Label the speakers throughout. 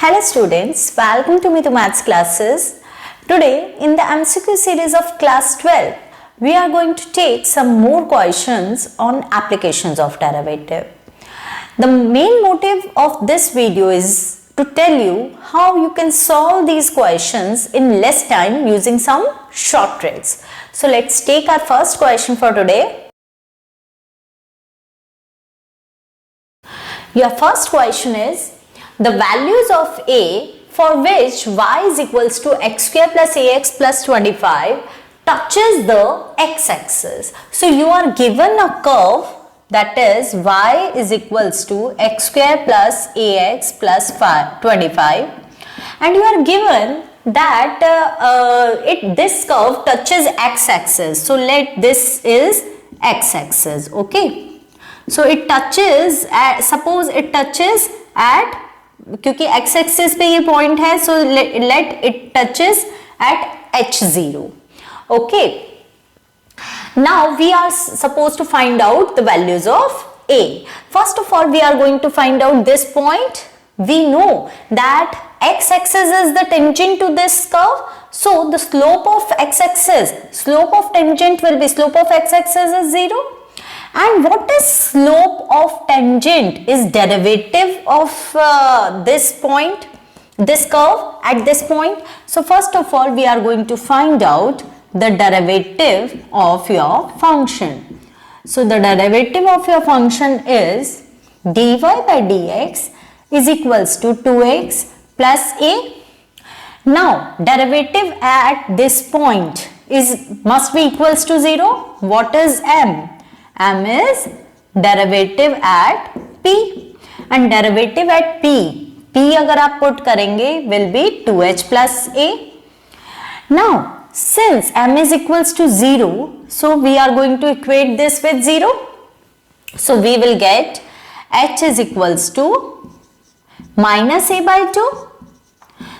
Speaker 1: Hello students, welcome to Mithu Maths classes. Today in the MCQ series of class 12, we are going to take some more questions on applications of derivative. The main motive of this video is to tell you how you can solve these questions in less time using some short tricks. So let's take our first question for today. Your first question is, the values of a for which y is equals to x square plus ax plus 25 touches the x-axis. So you are given a curve that is y is equals to x square plus ax plus 25 and you are given that this curve touches x-axis. So let this is x-axis, okay. So it touches suppose it touches at, क्योंकि x axis पे ये point है, so let it touches at h0. Okay. Now we are supposed to find out the values of a. First of all, we are going to find out this point. We know that x axis is the tangent to this curve, so the slope of x axis, slope of tangent will be, slope of x axis is 0. And what is slope of tangent? Is derivative of this point, this curve at this point. So first of all, we are going to find out the derivative of your function. So the derivative of your function is dy by dx is equals to 2x plus a. Now derivative at this point must be equals to 0. What is m? M is derivative at P and derivative at P अगर आप put करेंगे will be 2h plus a. Now since m is equals to 0, so we are going to equate this with 0. So we will get h is equals to minus a by 2.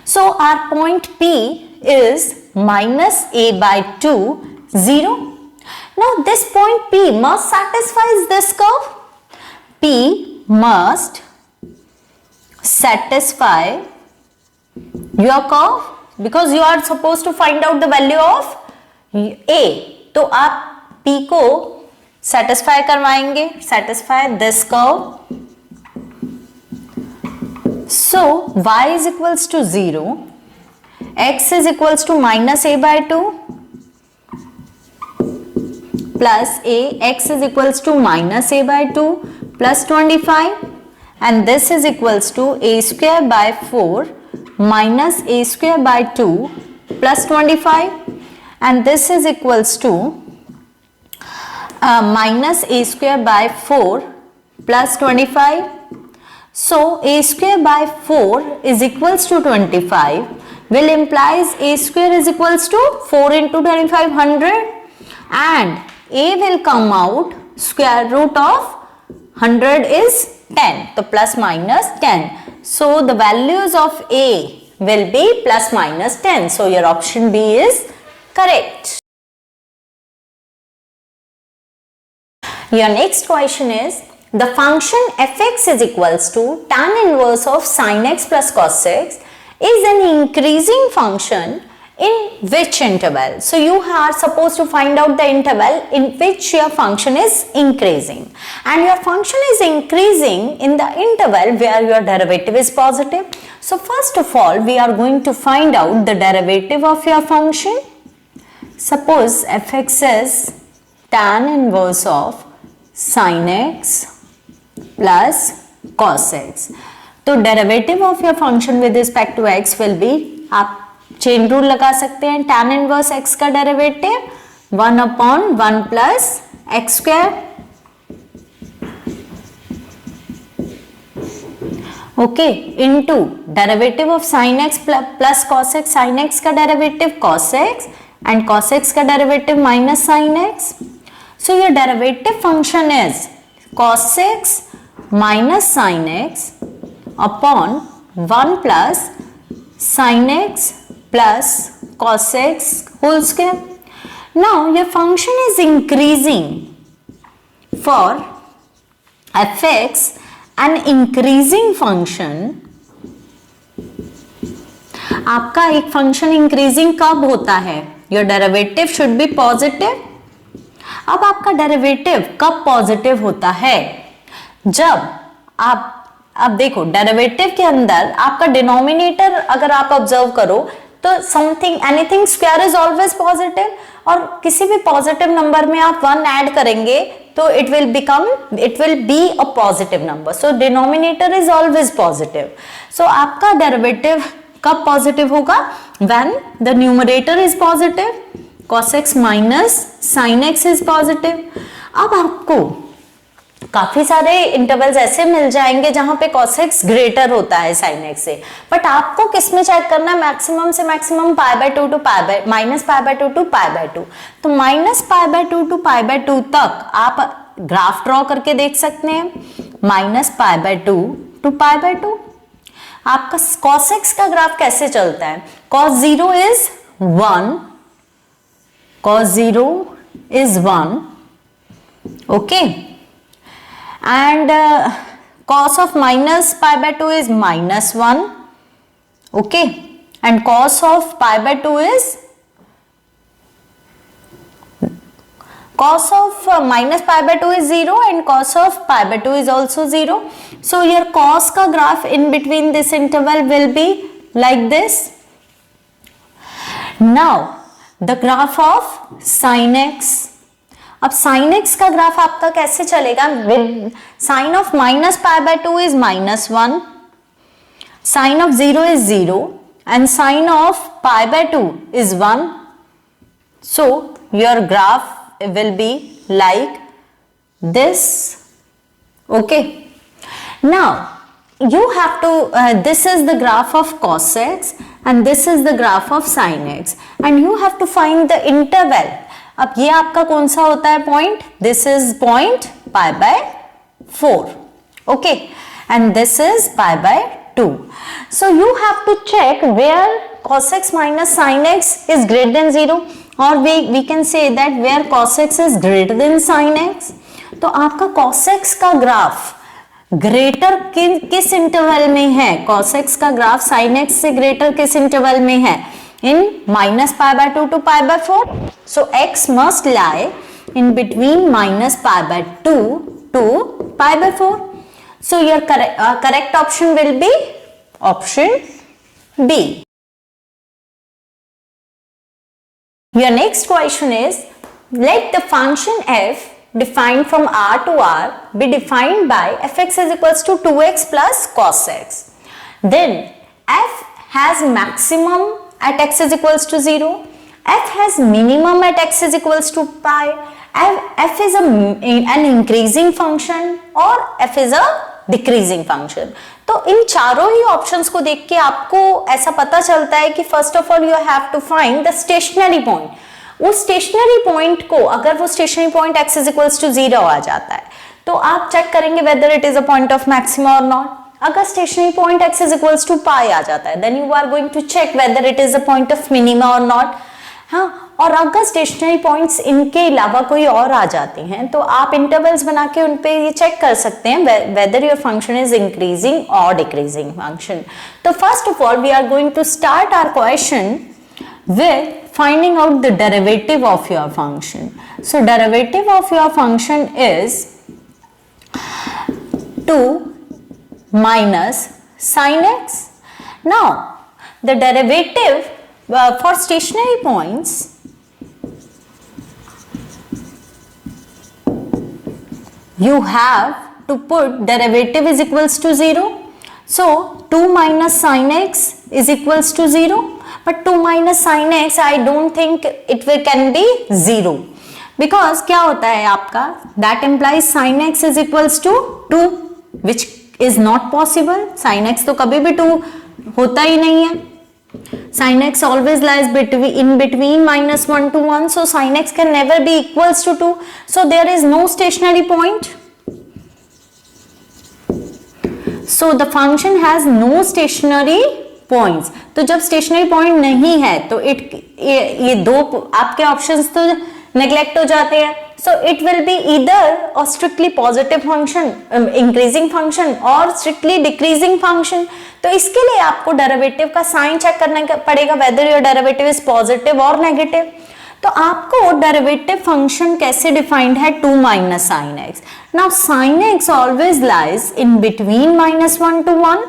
Speaker 1: So our point P is minus a by 2, 0. Now this point P must satisfy this curve. P must satisfy your curve because you are supposed to find out the value of A. तो आप P को satisfy करवाएंगे, satisfy this curve. So y is equals to 0, x is equals to minus a by 2. Plus a, x is equals to minus a by 2 plus 25 and this is equals to a square by 4 minus a square by 2 plus 25 and this is equals to minus a square by 4 plus 25. So a square by 4 is equals to 25 will implies a square is equals to 4 into 2500 and a will come out, square root of 100 is 10, so plus minus 10. So the values of a will be plus minus 10. So your option B is correct. Your next question is, the function fx is equals to tan inverse of sin x plus cos x is an increasing function in which interval? So you are supposed to find out the interval in which your function is increasing, and your function is increasing in the interval where your derivative is positive. So first of all, we are going to find out the derivative of your function. Suppose fx is tan inverse of sin x plus cos x. So derivative of your function with respect to x will be, आप chain rule लगा सकते हैं, tan inverse x का derivative 1/1 plus x square, okay, into derivative of sin x plus cos x, sin x का derivative cos x and cos x का derivative minus sin x. So your derivative function is cos x minus sin x upon 1 plus sin x plus cos x whole square. Now your function is increasing for fx, an increasing function आपका एक function increasing कब होता है? Your derivative should be positive. अब आपका derivative कब positive होता है? जब आप, अब देखो डेरिवेटिव के अंदर आपका डिनोमिनेटर अगर आप ऑब्जर्व करो तो something anything square is always positive, और किसी भी पॉजिटिव नंबर में आप 1 ऐड करेंगे तो it will be a positive number, so denominator is always positive. So आपका डेरिवेटिव कब पॉजिटिव होगा? When the numerator is positive, cos x minus sin x is positive. अब आपको काफी सारे इंटरवल्स ऐसे मिल जाएंगे जहां पे cos x ग्रेटर होता है sin x से, बट आपको किस में चेक करना है? मैक्सिमम से मैक्सिमम π/2 टू -π/2 टू π/2। तो -π/2 टू π/2 तक आप ग्राफ ड्रॉ करके देख सकते हैं। -π/2 टू π/2 आपका cos x का ग्राफ कैसे चलता है? cos 0 is 1, cos 0 is 1, okay, and cos of -π/2 is -1, okay, and cos of π/2 is -π/2 is 0 and cos of π/2 is also 0. So your cos का graph in between this interval will be like this. Now the graph of sin x. अब sin x का graph आपका कैसे चलेगा? sin of -π/2 is -1, sin of 0 is 0 and sin of π/2 is 1. So your graph will be like this, okay. Now you have to this is the graph of cos x and this is the graph of sin x and you have to find the interval. अब ये आपका कौन सा होता है point? This is point π/4, okay, and this is π/2. So you have to check where cos x minus sin x is greater than 0 or we can say that where cos x is greater than sin x. तो आपका cos x का graph greater किस interval में है? cos x का graph sin x से greater किस interval में है? in -π/2 to π/4. So x must lie in between -π/2 to π/4. So your correct option will be option B. Your next question is, let the function f defined from R to R be defined by fx is equals to 2x plus cos x. Then f has maximum at x is equals to 0, f has minimum at x is equals to pi, f is an increasing function or f is a decreasing function. तो इन चारों ही options को देख के आपको ऐसा पता चलता है कि first of all you have to find the stationary point. उस स्टेशनरी पॉइंट को, अगर वो stationary point x is equals to 0 आ जाता है तो आप चेक करेंगे whether it is a point of maxima or not. अगर stationery point x is equals to pi आ जाता है then you are going to check whether it is a point of minima or not. हाँ, और अगर stationery points इनके अलावा कोई और आ जाते हैं तो आप इंटरवल्स बना के उन पे ये चेक कर सकते हैं whether your function is increasing or decreasing function. तो first of all we are going to start our question with finding out the derivative of your function. So derivative of your function is 2 minus sin x. Now the derivative for stationary points you have to put derivative is equals to 0. So 2 minus sin x is equals to 0, but 2 minus sin x I don't think it can be 0 because क्या होता है आपका, that implies sin x is equals to 2 which is not possible. sin x तो कभी भी 2 होता ही नहीं है. sin x always lies in between -1 to 1, so sin x can never be equals to 2. So there is no stationary point. So the function has no stationary points. तो जब stationary point नहीं है तो ये दो आपके options तो neglect हो जाते हैं. So it will be either a strictly positive function, increasing function or strictly decreasing function. तो इसके लिए आपको डेरिवेटिव का साइन चेक करना पड़ेगा, whether your derivative is positive or negative. तो आपको डेरिवेटिव फंक्शन कैसे डिफाइंड है, 2 minus sin x. Now sin x always lies in between -1 to 1.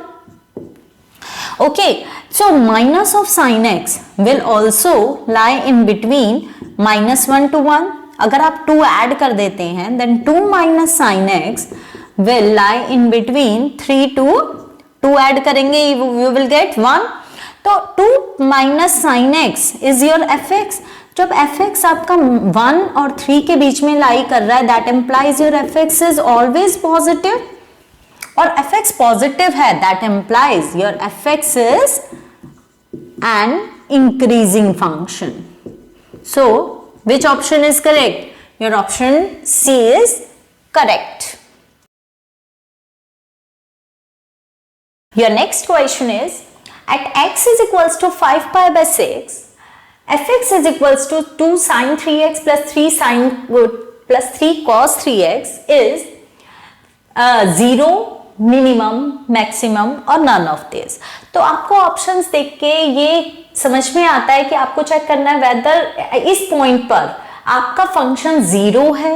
Speaker 1: Okay, so minus of sin x will also lie in between -1 to 1. अगर आप 2 add कर देते हैं then 2 minus sin x will lie in between 3 to 2 add करेंगे you will get 1. तो 2 minus sin x is your fx. जब fx आपका 1 और 3 के बीच में लाई कर रहा है that implies your fx is always positive. और fx पॉजिटिव है that implies your fx is an increasing function. So which option is correct? Your option C is correct. Your next question is, at x is equals to 5 pi by 6, fx is equals to 2 sin 3x plus 3 cos 3x is 0, minimum, maximum और none of this. तो आपको options देख के ये समझ में आता है कि आपको चेक करना है वेदर इस पॉइंट पर आपका फंक्शन 0 है,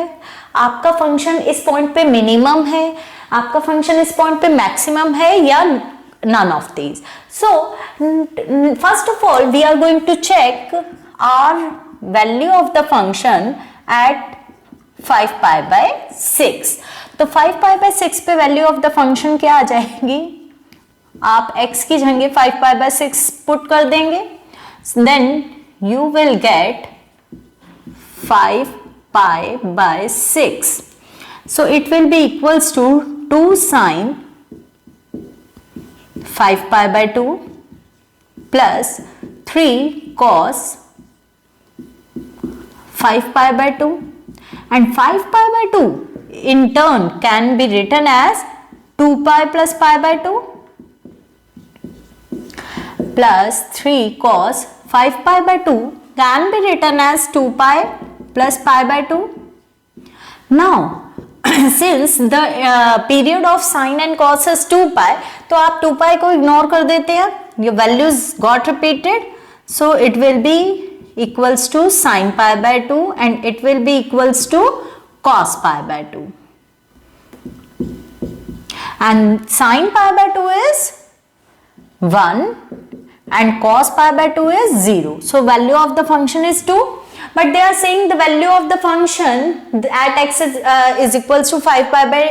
Speaker 1: आपका फंक्शन इस पॉइंट पे मिनिमम है, आपका फंक्शन इस पॉइंट पे मैक्सिमम है या none of these. So first of all we are going to check our value of the function at 5 pi by 6. तो 5 pi by 6 पे वैल्यू ऑफ द फंक्शन क्या आ जाएगी, आप x की जगह 5 pi by 6 पुट कर देंगे, then you will get 5 pi by 6. So it will be equals to 2 sin 5 pi by 2 plus 3 cos 5 pi by 2, and 5 pi by 2 in turn can be written as 2 pi plus pi by 2 plus 3 cos 5 pi by 2 can be written as 2 pi plus pi by 2. Now since the period of sine and cos is 2 pi, तो आप 2 pi को ignore कर देते हैं, your values got repeated, so it will be equals to sine pi by 2 and it will be equals to cos pi by 2, and sine pi by 2 is 1 and cos pi by 2 is 0. So value of the function is 2, but they are saying the value of the function at x is equals to 5 pi by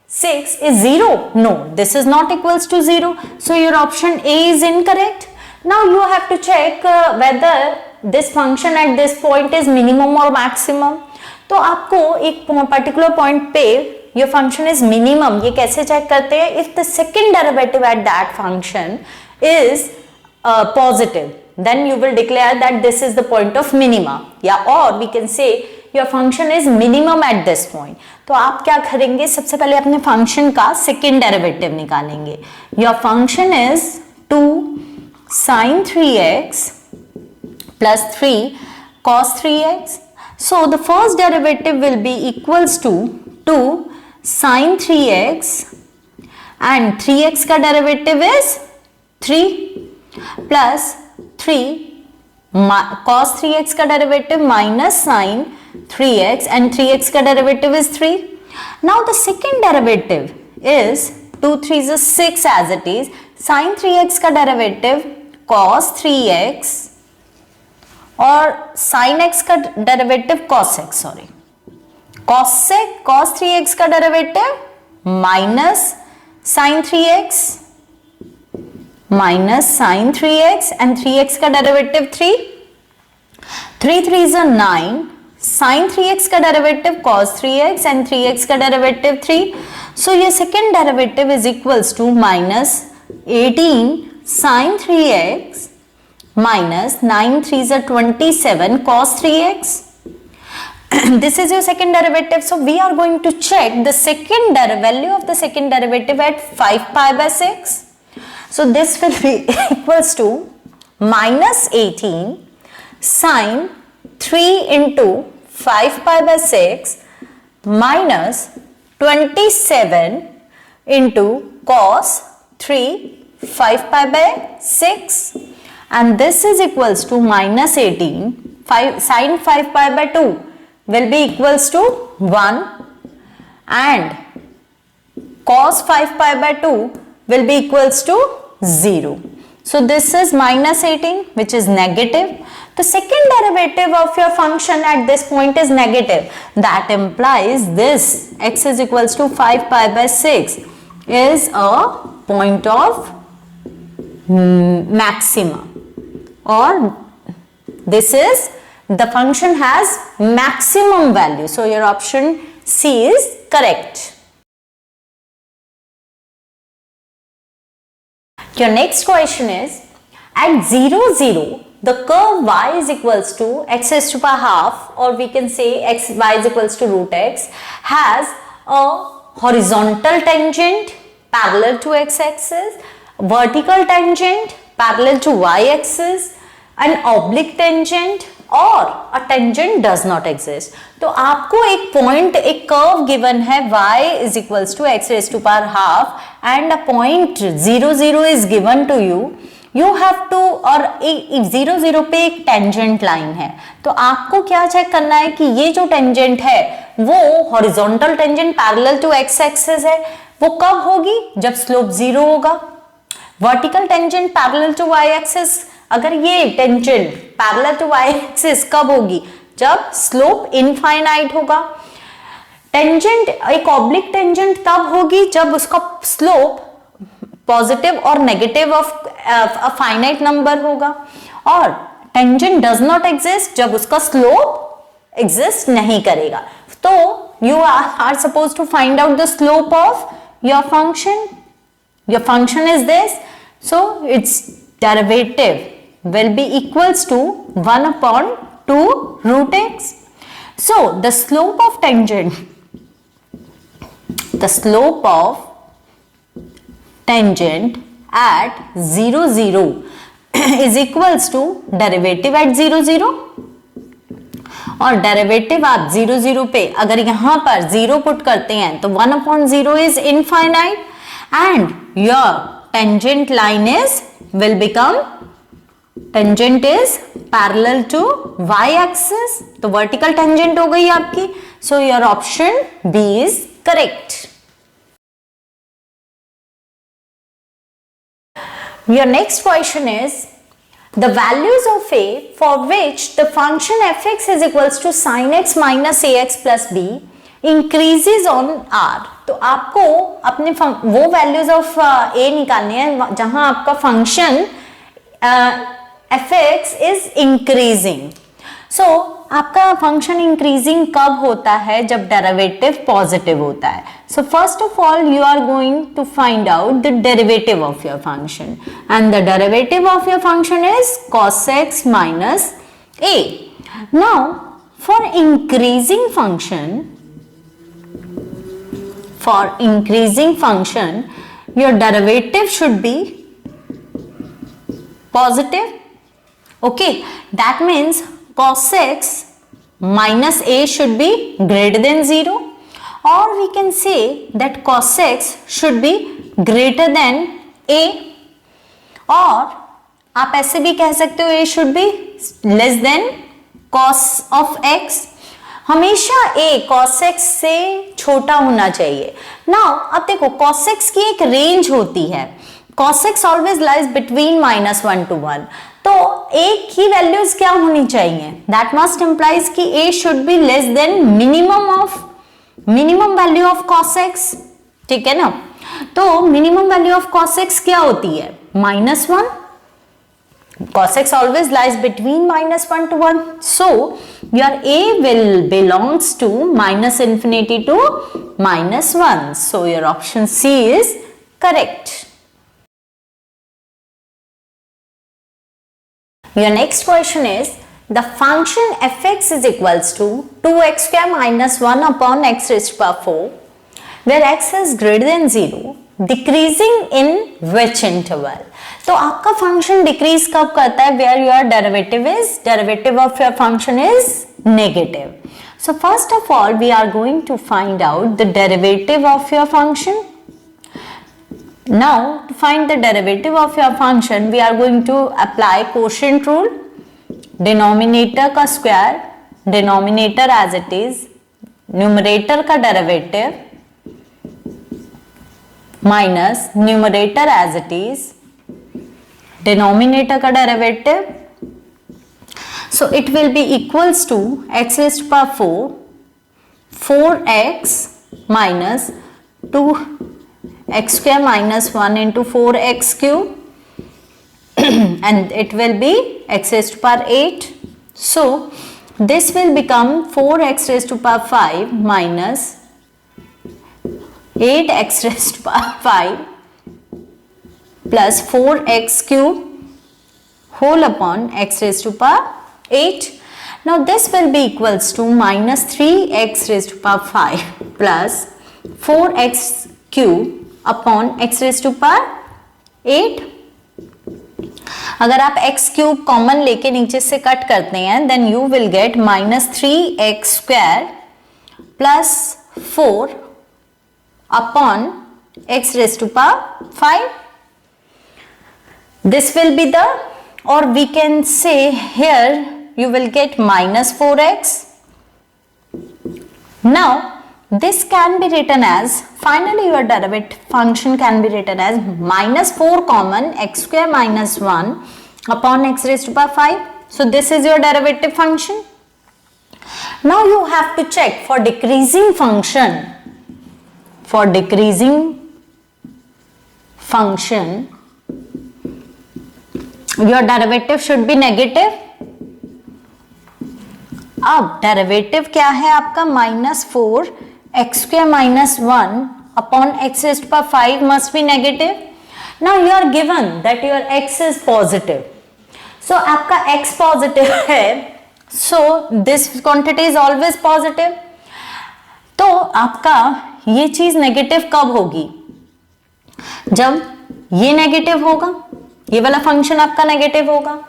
Speaker 1: 6 is 0. No, this is not equals to 0. So your option A is incorrect. Now you have to check whether this function at this point is minimum or maximum. तो आपको एक particular point पे your function is minimum, ये कैसे check करते हैं, if the second derivative at that function is positive, then you will declare that this is the point of minima, yeah, or we can say your function is minimum at this point. तो आप क्या करेंगे, सबसे पहले अपने function का second derivative निकालेंगे. your function is 2 sin 3x plus 3 cos 3x. So the first derivative will be equals to 2 sin 3x and 3x का derivative is 3 plus 3 cos 3x का derivative minus sin 3x and 3x का derivative is 3. Now the second derivative is 2 3 is 6 as it is, sin 3x का derivative cos 3x और sin x का derivative cos x, sorry cos 3x का derivative minus sin 3x minus sin 3x and 3x का derivative 3 3 is 9, sin 3x का derivative cos 3x and 3x का derivative 3. So ये second derivative is equals to minus 18 sin 3x minus 9 3s are 27 cos 3x. This is your second derivative. So we are going to check the second value of the second derivative at 5 pi by 6. So this will be equals to minus 18 sin 3 into 5 pi by 6 minus 27 into cos 3 5 pi by 6, and this is equals to minus 18. 5 sin 5 pi by 2 will be equals to 1, and cos 5 pi by 2 will be equals to 0. So this is minus 18, which is negative. The second derivative of your function at this point is negative. That implies this x is equals to 5 pi by 6 is a point of maxima, or this is the function has maximum value. So your option C is correct. Your next question is, at 0, 0, the curve y is equals to x raised to power half, or we can say y is equals to root x, has a horizontal tangent parallel to x-axis, vertical tangent parallel to y-axis, an oblique tangent, और a tangent does not exist. तो आपको एक point, एक curve given है y is equals to x raised to power half and a point 0, 0 is given to you. You have to, और 0, 0 पे एक tangent line है, तो आपको क्या चेक करना है कि ये जो टेंजेंट है वो horizontal tangent parallel to x axis है. वो कब होगी? जब स्लोप 0 होगा. Vertical tangent parallel to y axis, अगर ये tangent parallel to y axis कब होगी? जब स्लोप इनफाइनाइट होगा. टेंजेंट, एक ऑब्लिक टेंजेंट तब होगी जब उसका स्लोप पॉजिटिव और negative of a finite number होगा. और टेंजेंट डज नॉट एग्जिस्ट जब उसका स्लोप एग्जिस्ट नहीं करेगा. तो you are suppose to find out the slope of your function. Your function is this, so its derivative will be equals to 1 upon 2 root x. So the slope of tangent at 0, 0 is equals to derivative at 0, 0, और derivative आप 0, 0 पे अगर यहां पर 0 put करते हैं तो 1 upon 0 is infinite, and your tangent line is will become, tangent is parallel to y axis, तो वर्टिकल टेंजेंट हो गई आपकी. So your option B is correct. Your next question is the values of a for which the function f x is equals to sine x minus a x plus b increases on R. तो आपको अपने वो values of ए निकालने हैं जहां आपका function fx is increasing. So आपका फंक्शन इंक्रीजिंग कब होता है? जब डेरिवेटिव पॉजिटिव होता है. So first of all you are going to find out the derivative of your function, and the derivative of your function is cos x minus a. Now for increasing function your derivative should be positive. Okay, that means cos x minus a should be greater than 0, or we can say that cos x should be greater than a, और आप ऐसे भी कह सकते हो a should be less than cos of x. हमेशा a cos x से छोटा होना चाहिए. Now अब देखो cos x की एक रेंज होती है. cos x always lies between -1 to 1. तो a की वैल्यूज क्या होनी चाहिए? दैट मस्ट इम्प्लाइज कि a should be less than minimum value of cos x. ठीक है ना? तो minimum value of cos x क्या होती है? -1. cos x always lies between -1 to 1. So your a will belongs to -infinity to -1. So your option C is correct. Your next question is, the function fx is equals to 2x square minus 1 upon x raised to power 4, where x is greater than 0, decreasing in which interval? तो आपका function decrease कब करता है? where your derivative of your function is negative. So first of all, we are going to find out the derivative of your function. Now, to find the derivative of your function, we are going to apply quotient rule. Denominator का square, denominator as it is, numerator का derivative minus numerator as it is, denominator का derivative. So it will be equals to x raised to power 4, 4x minus 2x square minus 1 into 4x cube and it will be x raised to power 8. So this will become 4x raised to power 5 minus 8x raised to power 5 plus 4x cube whole upon x raised to power 8. Now this will be equals to minus 3x raised to power 5 plus 4x cube upon x raised to power 8. अगर आप x cube common लेके नीचे से cut करते हैं then you will get minus 3x square plus 4 upon x raised to power 5. This will be the, or we can say here you will get minus 4x. Now this can be written as, finally your derivative function can be written as minus 4 common x square minus 1 upon x raised to power 5. So this is your derivative function. Now you have to check for decreasing function. For decreasing function, your derivative should be negative. अब derivative क्या है आपका minus 4 x square minus 1 upon x raised power 5 must be negative. Now you are given that your x is positive, so आपका x positive है, so this quantity is always positive. तो आपका ये चीज नेगेटिव कब होगी? जब ये नेगेटिव होगा, ये वाला फंक्शन आपका नेगेटिव होगा.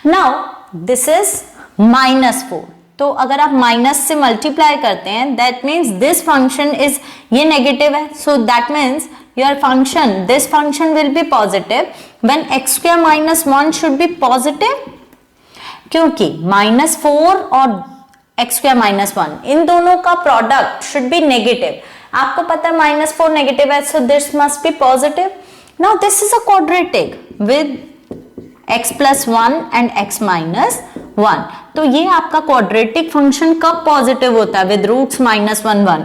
Speaker 1: नाउ दिस इज माइनस 4, तो अगर आप माइनस से मल्टीप्लाई करते हैं that means this function is, ये नेगेटिव है, so that means your function, this function will be positive when x square minus 1 should be positive, क्योंकि माइनस 4 और एक्स स्क्वायर माइनस 1 इन दोनों का प्रोडक्ट शुड बी नेगेटिव. आपको पता है minus 4 negative है, so this must be positive. Now this is a quadratic with x plus 1 and x minus 1. तो ये आपका क्वाड्रेटिक फंक्शन कब पॉजिटिव होता है? With roots minus 1 1,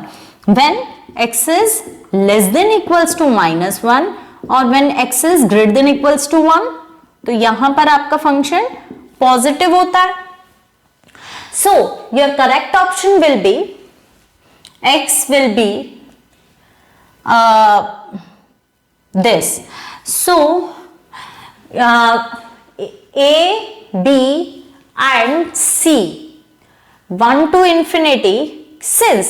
Speaker 1: when x is less than equals to minus 1 और when x is greater than equals to 1. तो यहां पर आपका फंक्शन पॉजिटिव होता है. So your correct option will be x will be this. So A, B and C 1 to infinity, since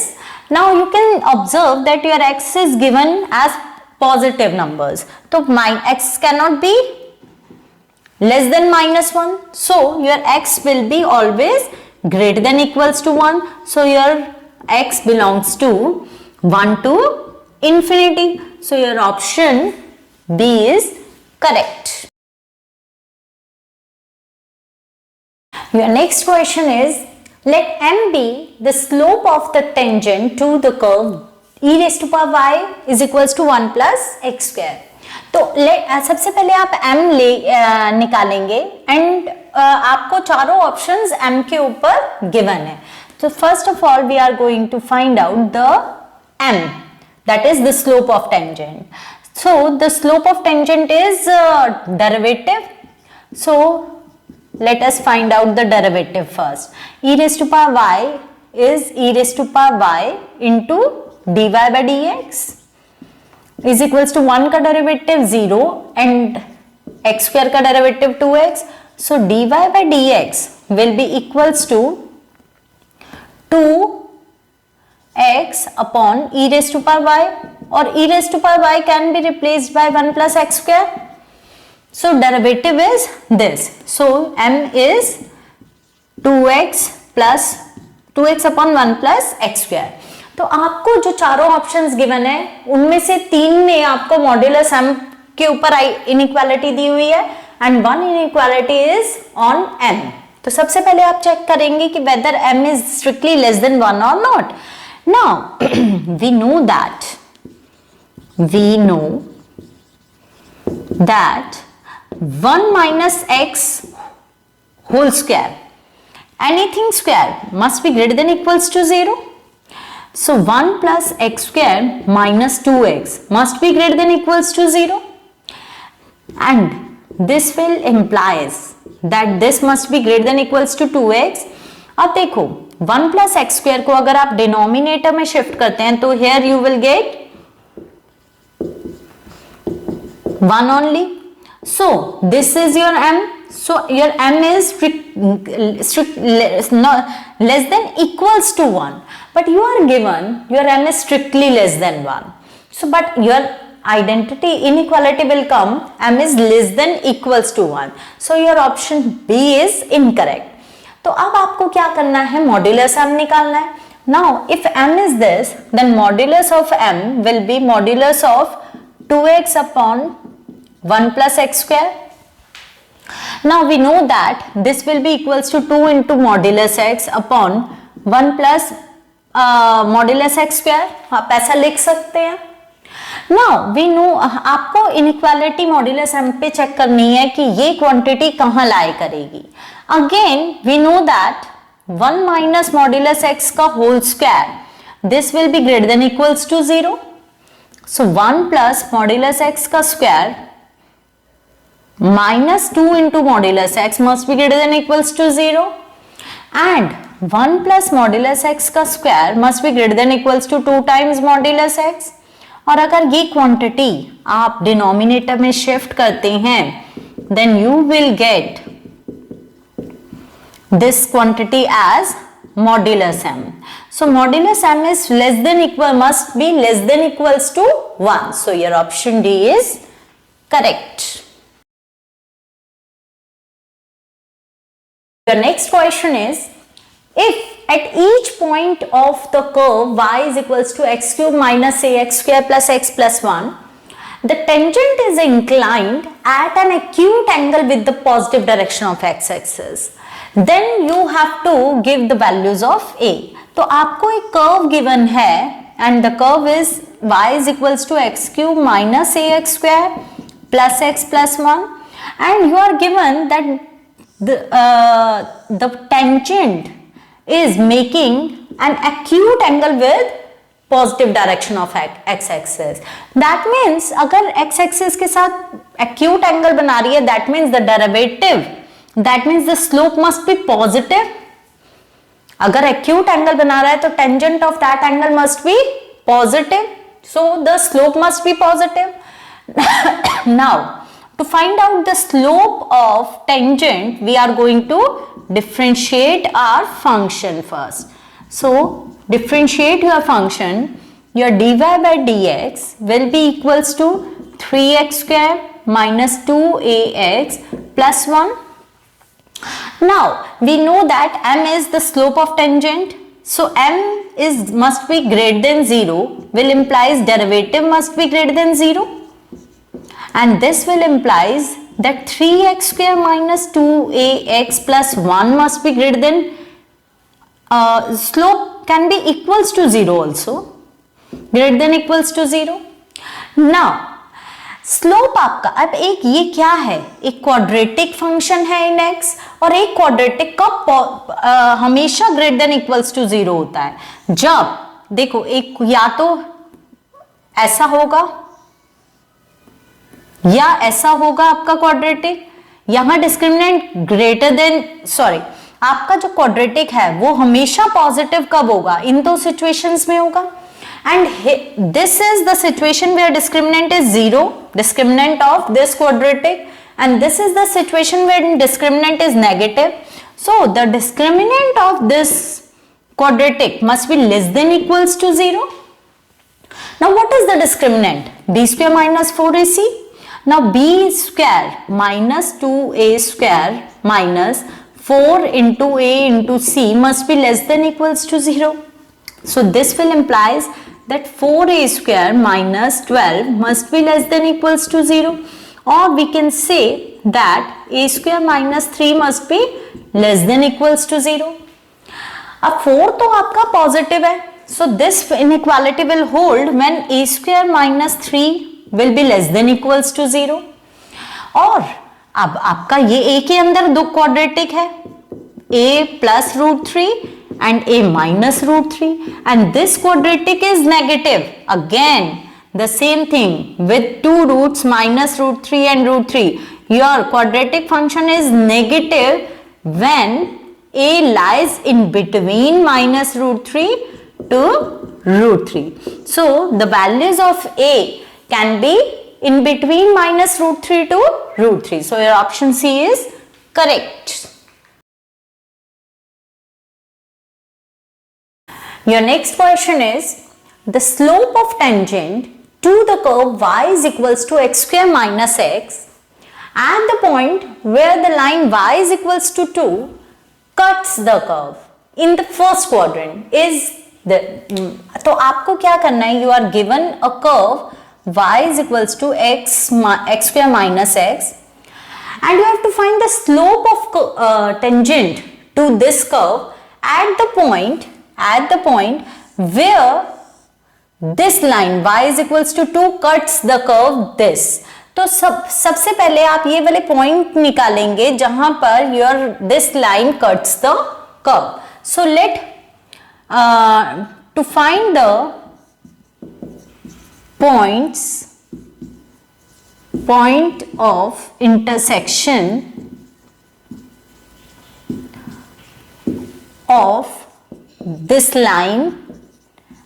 Speaker 1: now you can observe that your x is given as positive numbers, so my x cannot be less than minus 1, so your x will be always greater than equals to 1, so your x belongs to 1 to infinity, so your option B is correct. Your next question is, let m be the slope of the tangent to the curve e raised to power y is equals to 1 plus x square. तो सबसे पहले आप m निकालेंगे and आपको चारों options m के ऊपर given है. So first of all we are going to find out the m, that is the slope of tangent. So the slope of tangent is derivative. So let us find out the derivative first. E raised to power y is e raised to power y into dy by dx is equals to 1 का derivative 0 and x square का derivative 2x. So dy by dx will be equals to 2x upon e raised to power y, or e raised to power y can be replaced by 1 plus x square. So derivative is this. So m is 2x plus 2x upon 1 plus x square. तो आपको जो चारों options given है उनमें से 3 में आपको modulus m के ऊपर इनइक्वालिटी दी हुई है and 1 inequality is on m। तो सबसे पहले आप चेक करेंगे कि whether m is strictly less than 1 और not. Now we know that 1 minus x whole square, anything square must be greater than equals to 0. So 1 plus x square minus 2x must be greater than equals to 0, and this will implies that this must be greater than equals to 2x. अब देखो 1 plus x square को अगर आप denominator में shift करते हैं तो here you will get 1 only. So this is your m. So your m is less than equals to 1, but you are given your m is strictly less than 1. So but your identity inequality will come, m is less than equals to 1. So your option B is incorrect. तो अब आपको क्या करना है, modulus m निकालना है. Now if m is this, then modulus of m will be modulus of 2x upon 1 plus x square. Now we know that this will be equals to 2 into modulus x upon 1 plus modulus x square. आप ऐसा लिख सकते हैं. Now we know आपको inequality modulus m पे check करनी है कि ये क्वांटिटी कहाँ लाई करेगी. Again we know that 1 minus modulus x का whole square, this will be greater than equals to 0. So 1 plus modulus x का square minus 2 into modulus x must be greater than equals to 0, and 1 plus modulus x का square must be greater than equals to 2 times modulus x. और अगर ये quantity आप denominator में shift करते हैं then you will get this quantity as modulus m. So modulus m is less than equal, must be less than equals to 1. So your option D is correct. Your next question is, if at each point of the curve y is equals to x cube minus ax square plus x plus 1, the tangent is inclined at an acute angle with the positive direction of x-axis, then you have to give the values of a. तो आपको एक curve given है and the curve is y is equals to x cube minus ax square plus x plus 1, and you are given that the tangent is making an acute angle with positive direction of x-axis. That means अगर x-axis के साथ acute angle बना रही है, that means the derivative, that means the slope must be positive. अगर acute angle बना रहा है तो tangent of that angle must be positive. So the slope must be positive. Now to find out the slope of tangent, we are going to differentiate our function first. So differentiate your function. Your dy by dx will be equals to 3x square minus 2ax plus 1. Now we know that m is the slope of tangent. So m is must be greater than 0, will implies derivative must be greater than 0. And this will implies that 3x square minus 2ax plus 1 must be greater than, slope can be equals to 0 also, greater than equals to 0. Now slope आपका, अब एक ये क्या है, एक quadratic function है इन x, और एक क्वाड्रेटिक का हमेशा ग्रेटर देन इक्वल्स टू 0 होता है. जब देखो एक या तो ऐसा होगा या ऐसा होगा आपका क्वाड्रेटिक, यहां डिस्क्रिमिनेंट ग्रेटर देन, सॉरी आपका जो क्वाड्रेटिक है वो हमेशा पॉजिटिव कब होगा, इन दो सिचुएशंस में होगा. And this is the situation where discriminant is 0, discriminant of this quadratic, and this is the situation where discriminant is negative. So the discriminant of this quadratic must be less than equals to 0. Now what is the discriminant? B square minus 4ac. Now b square minus 2a square minus 4 into a into c must be less than equals to 0. So this will implies that 4a square minus 12 must be less than equals to 0, or we can say that a square minus 3 must be less than equals to 0. अब 4 तो आपका positive है, so this inequality will hold when a square minus 3 will be less than equals to 0. और अब आपका ये a के अंदर दो क्वाड्रेटिक है, a plus root 3 and a minus root 3, and this quadratic is negative. Again the same thing with two roots minus root 3 and root 3. Your quadratic function is negative when a lies in between minus root 3 to root 3. So the values of a can be in between minus root 3 to root 3. So your option C is correct. Your next question is, the slope of tangent to the curve y is equals to x square minus x at the point where the line y is equals to 2 cuts the curve in the first quadrant is the, तो आपको क्या करना है, you are given a curve y is equals to x square minus x and you have to find the slope of tangent to this curve at the point where this line y is equals to 2 cuts the curve this. तो सबसे पहले आप ये वाले point निकालेंगे जहां पर your this line cuts the curve. So let to find the point of intersection of this line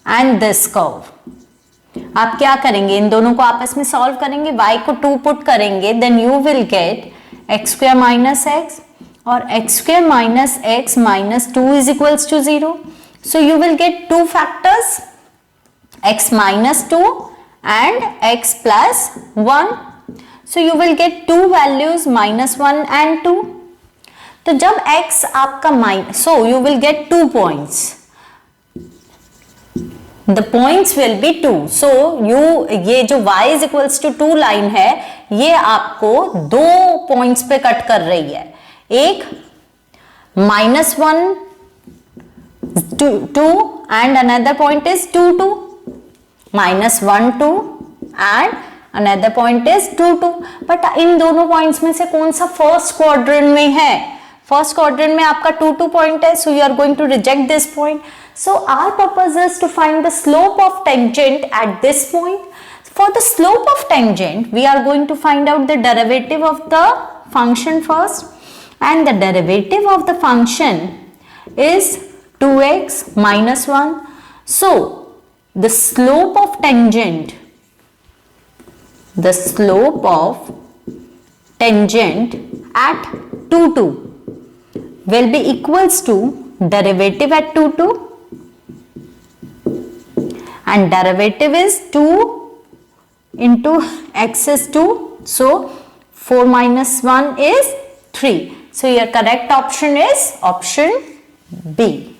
Speaker 1: and this curve. आप क्या करेंगे, इन दोनों को आपस में सॉल्व करेंगे, y को 2 पुट करेंगे, then you will get x square minus x और x square minus x minus 2 is equals to 0. So you will get two factors, x minus 2 and x plus 1. So you will get two values minus 1 and 2. तो जब x आपका minus, so you will get 2 points. The points will be 2. So you ये जो y is equals to 2 line है, ये आपको 2 points पे cut कर रही है. एक -1 2 and another point is 2 2. -1 2 and another point is 2 2. But in दोनों पॉइंट्स में से कौन सा फर्स्ट क्वाड्रेंट में है? फर्स्ट क्वाड्रेंट में आपका 2 2 पॉइंट है, so you are going to reject this point. So our purpose is to find the slope of tangent at this point. For the slope of tangent, we are going to find out the derivative of the function first, and the derivative of the function is 2x minus 1. So the slope of tangent at 2 2 will be equals to derivative at 2 2, and derivative is 2 into x is 2, so 4 minus 1 is 3. So your correct option is option B.